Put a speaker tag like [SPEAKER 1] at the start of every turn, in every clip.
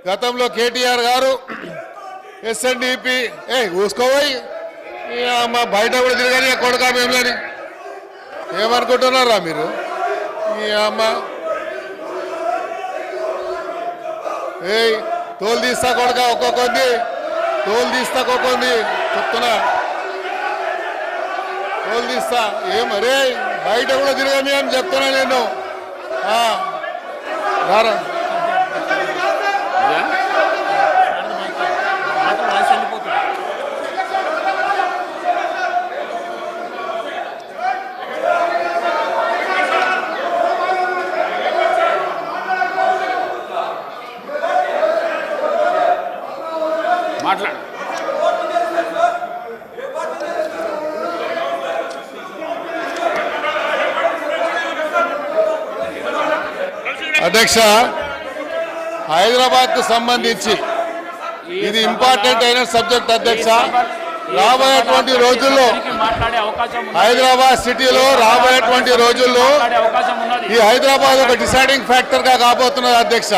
[SPEAKER 1] గతంలో కేటీఆర్ గారు ఎస్ఎన్డిపి ఊసుకోపోయి అమ్మ బయట కూడా తిరగని కొడుకా మేములని ఏమనుకుంటున్నారా మీరు? ఈ అమ్మ తోలు తీస్తా కొడుక ఒక్కొక్కంది తోలు తీస్తా ఒక్కొక్కంది చెప్తున్నా తోలు తీస్తా ఏమరే బయట కూడా తిరగని అని చెప్తున్నా నేను. రారా
[SPEAKER 2] మాట్లాడు.
[SPEAKER 1] అధ్యక్ష, హైదరాబాద్ కు సంబంధించి ఇది ఇంపార్టెంట్ అయిన సబ్జెక్ట్ అధ్యక్ష. రాబోయేటువంటి రోజుల్లో హైదరాబాద్ సిటీలో రాబోయేటువంటి రోజుల్లో ఈ హైదరాబాద్ ఒక డిసైడింగ్ ఫ్యాక్టర్ గా కాబోతున్నది అధ్యక్ష.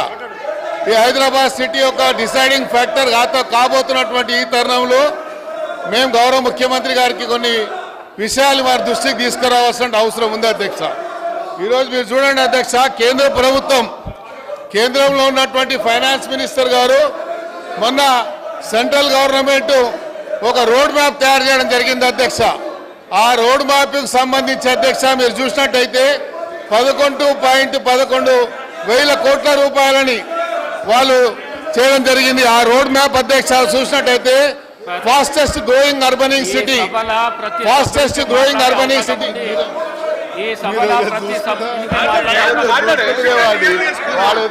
[SPEAKER 1] ఈ హైదరాబాద్ సిటీ యొక్క డిసైడింగ్ ఫ్యాక్టర్ కాబోతున్నటువంటి ఈ తరుణంలో మేము గౌరవ ముఖ్యమంత్రి గారికి కొన్ని విషయాలు వారి దృష్టికి తీసుకురావాల్సిన అవసరం ఉంది అధ్యక్ష. ఈరోజు మీరు చూడండి అధ్యక్ష, కేంద్ర ప్రభుత్వం కేంద్రంలో ఉన్నటువంటి ఫైనాన్స్ మినిస్టర్ గారు మొన్న సెంట్రల్ గవర్నమెంట్ ఒక రోడ్ మ్యాప్ తయారు చేయడం జరిగింది అధ్యక్ష. ఆ రోడ్ మ్యాప్కి సంబంధించి అధ్యక్ష మీరు చూసినట్టయితే 11.11 కోట్ల రూపాయలని వాళ్ళు చేయడం జరిగింది. ఆ రోడ్ మ్యాప్ అధ్యక్ష చూసినట్టయితే ఫాస్టెస్ట్ గ్రోయింగ్ అర్బనింగ్ సిటీ వాడు